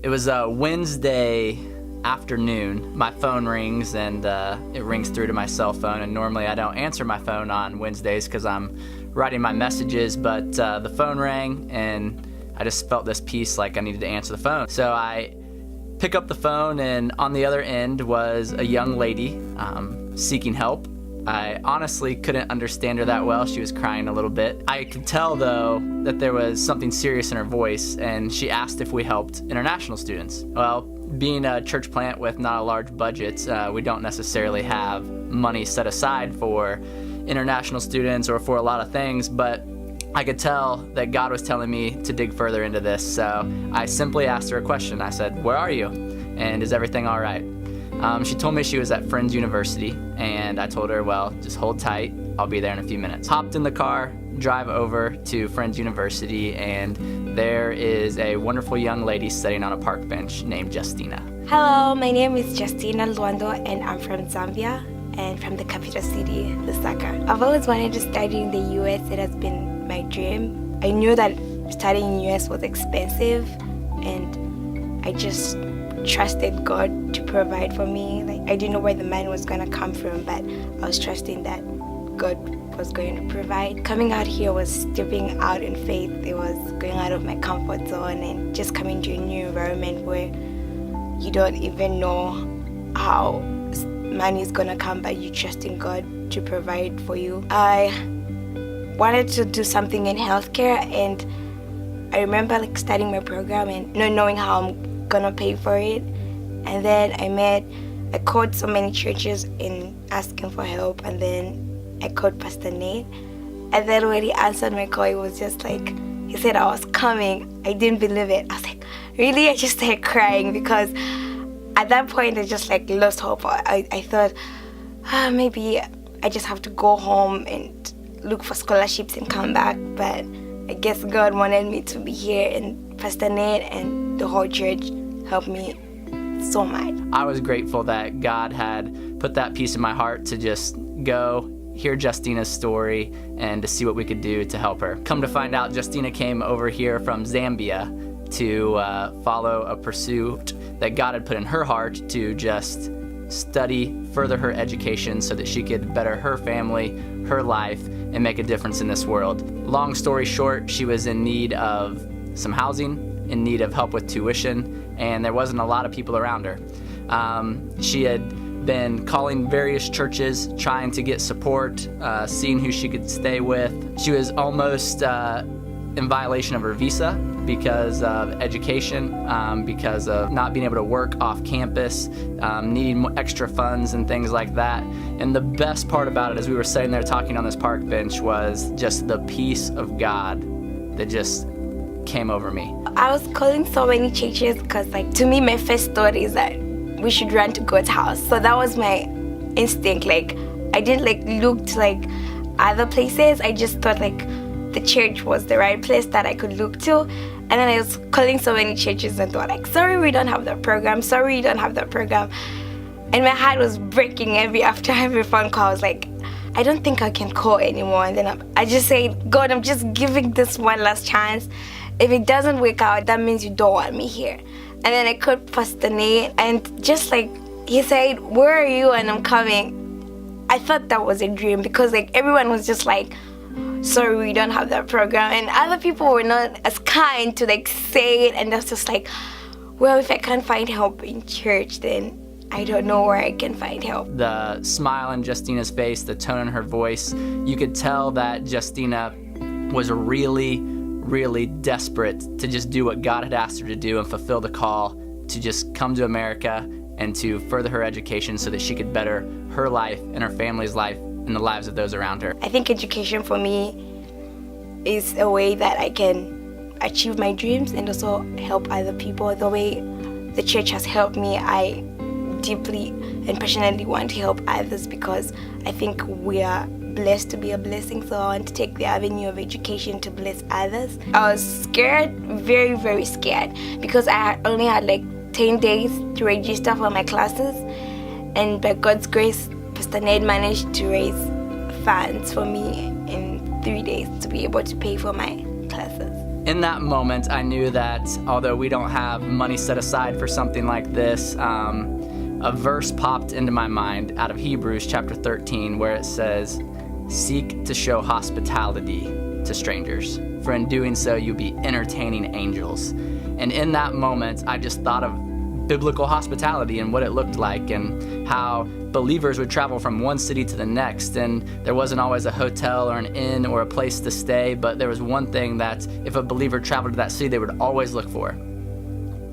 It was a Wednesday afternoon. My phone rings and it rings through to my cell phone, and normally I don't answer my phone on Wednesdays because I'm writing my messages, but the phone rang and I just felt this peace like I needed to answer the phone. So I pick up the phone, and on the other end was a young lady seeking help. I honestly couldn't understand her that well. She was crying a little bit. I could tell, though, that there was something serious in her voice, and she asked if we helped international students. Well, being a church plant with not a large budget, we don't necessarily have money set aside for international students or for a lot of things, but I could tell that God was telling me to dig further into this. So I simply asked her a question. I said, "Where are you? And is everything all right?" She told me she was at Friends University, and I told her, well, just hold tight, I'll be there in a few minutes. Hopped in the car, drive over to Friends University, and there is a wonderful young lady sitting on a park bench named Justina. Hello, my name is Justina Luando, and I'm from Zambia and from the capital city, Lusaka. I've always wanted to study in the US. It has been my dream. I knew that studying in the US was expensive, and I just trusted God to provide for me. Like, I didn't know where the money was going to come from, but I was trusting that God was going to provide. Coming out here was stepping out in faith. It was going out of my comfort zone and just coming to a new environment where you don't even know how money is going to come, but you trust in God to provide for you. I wanted to do something in healthcare, and I remember studying my program and not knowing how I'm gonna pay for it. And then I called so many churches in asking for help, and then I called Pastor Nate, and then when he answered my call, it was just like, he said I was coming. I didn't believe it. I was like, really? I just started crying because at that point I just lost hope. I thought, maybe I just have to go home and look for scholarships and come back, but I guess God wanted me to be here, and Pastor Nate and the whole church helped me so much. I was grateful that God had put that peace in my heart to just go hear Justina'S story and to see what we could do to help her. Come to find out, Justina came over here from Zambia to follow a pursuit that God had put in her heart to just study, further her education so that she could better her family, her life, and make a difference in this world. Long story short, she was in need of some housing, in need of help with tuition, and there wasn't a lot of people around her. She had been calling various churches, trying to get support, seeing who she could stay with. She was almost in violation of her visa because of education, because of not being able to work off campus, needing extra funds and things like that. And the best part about it, as we were sitting there talking on this park bench, was just the peace of God that just came over me. I was calling so many churches because, to me, my first thought is that we should run to God's house. So that was my instinct. I didn't look to other places. I just thought the church was the right place that I could look to. And then I was calling so many churches and thought sorry, we don't have that program. Sorry, you don't have that program. And my heart was breaking after every phone call. I was like, I don't think I can call anymore. And then I just said, God, I'm just giving this one last chance. If it doesn't work out, that means you don't want me here. And then I called Pastor Nate, and just he said, where are you? And I'm coming. I thought that was a dream because everyone was just sorry, we don't have that program. And other people were not as kind to say it, and that's just well, if I can't find help in church, then I don't know where I can find help. The smile on Justina's face, the tone in her voice, you could tell that Justina was really, really desperate to just do what God had asked her to do and fulfill the call to just come to America and to further her education so that she could better her life and her family's life and the lives of those around her. I think education for me is a way that I can achieve my dreams and also help other people. The way the church has helped me, I deeply and passionately want to help others because I think we are blessed to be a blessing, so I want to take the avenue of education to bless others. I was scared, very, very scared, because I only had 10 days to register for my classes, and by God's grace, Pastor Ned managed to raise funds for me in 3 days to be able to pay for my classes. In that moment, I knew that although we don't have money set aside for something like this, a verse popped into my mind out of Hebrews chapter 13 where it says, "Seek to show hospitality to strangers, for in doing so you'll be entertaining angels." And in that moment, I just thought of biblical hospitality and what it looked like and how believers would travel from one city to the next, and there wasn't always a hotel or an inn or a place to stay, but there was one thing that if a believer traveled to that city, they would always look for: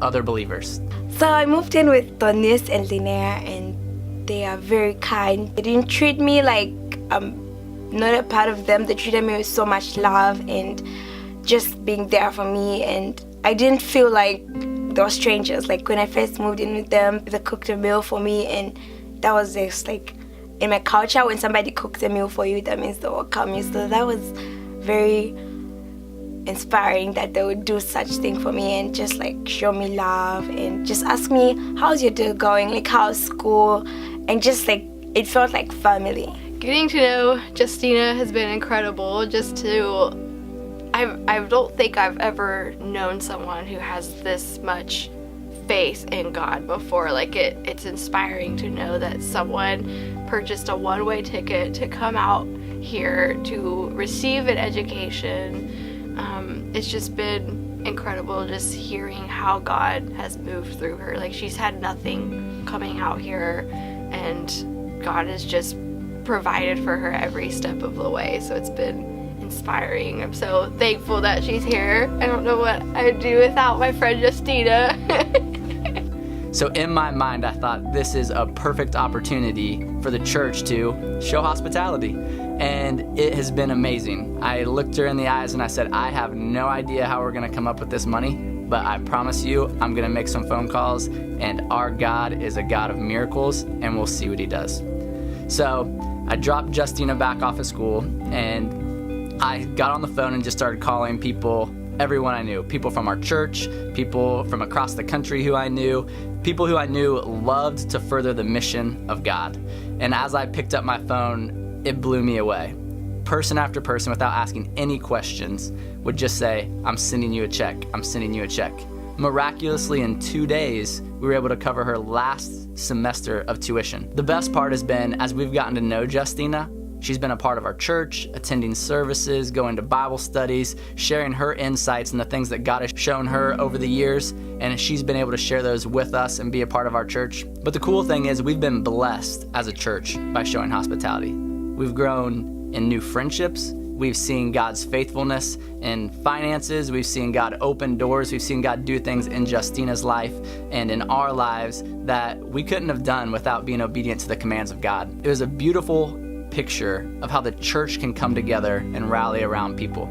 other believers. So I moved in with Tonis and Linnea, and they are very kind. They didn't treat me like not a part of them. They treated me with so much love and just being there for me, and I didn't feel like they were strangers. Like when I first moved in with them, they cooked a meal for me, and that was just like in my culture, when somebody cooks a meal for you, that means they welcome you. So that was very inspiring that they would do such thing for me and just like show me love and just ask me, how's your day going, like how's school, and just like it felt like family. Getting to know Justina has been incredible. I don't think I've ever known someone who has this much faith in God before. Like it's inspiring to know that someone purchased a one-way ticket to come out here to receive an education. It's just been incredible just hearing how God has moved through her. Like she's had nothing coming out here, and God has just provided for her every step of the way. So it's been inspiring. I'm so thankful that she's here. I don't know what I'd do without my friend Justina. So in my mind, I thought this is a perfect opportunity for the church to show hospitality. And it has been amazing. I looked her in the eyes and I said, I have no idea how we're gonna come up with this money, but I promise you, I'm gonna make some phone calls, and our God is a God of miracles, and we'll see what he does. So I dropped Justina back off of school, and I got on the phone and just started calling people, everyone I knew, people from our church, people from across the country who I knew, people who I knew loved to further the mission of God. And as I picked up my phone, it blew me away. Person after person, without asking any questions, would just say, I'm sending you a check, I'm sending you a check. Miraculously, in 2 days, we were able to cover her last semester of tuition. The best part has been, as we've gotten to know Justina, she's been a part of our church, attending services, going to Bible studies, sharing her insights and the things that God has shown her over the years, and she's been able to share those with us and be a part of our church. But the cool thing is we've been blessed as a church by showing hospitality. We've grown in new friendships. We've seen God's faithfulness in finances. We've seen God open doors. We've seen God do things in Justina's life and in our lives that we couldn't have done without being obedient to the commands of God. It was a beautiful picture of how the church can come together and rally around people.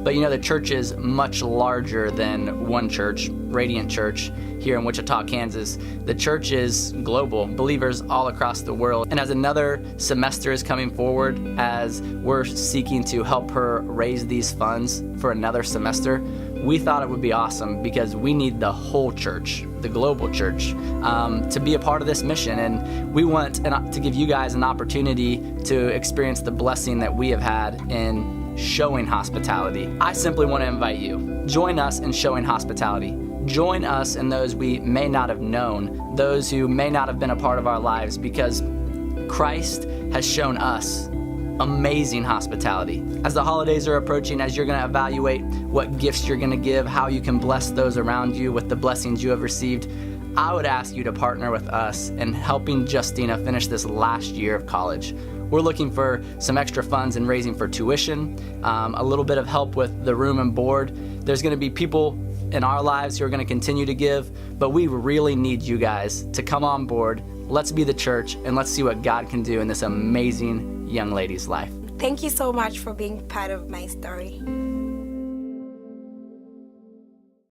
But you know, the church is much larger than one church, Radiant Church, here in Wichita, Kansas. The church is global, believers all across the world. And as another semester is coming forward, as we're seeking to help her raise these funds for another semester, we thought it would be awesome because we need the whole church, the global church, to be a part of this mission. And we want to give you guys an opportunity to experience the blessing that we have had in showing hospitality. I simply want to invite you. Join us in showing hospitality. Join us in those we may not have known, those who may not have been a part of our lives, because Christ has shown us amazing hospitality. As the holidays are approaching, as you're going to evaluate what gifts you're going to give, how you can bless those around you with the blessings you have received, I would ask you to partner with us in helping Justina finish this last year of college. We're looking for some extra funds in raising for tuition, a little bit of help with the room and board. There's going to be people in our lives who are going to continue to give, but we really need you guys to come on board. Let's be the church, and let's see what God can do in this amazing young lady's life. Thank you so much for being part of my story.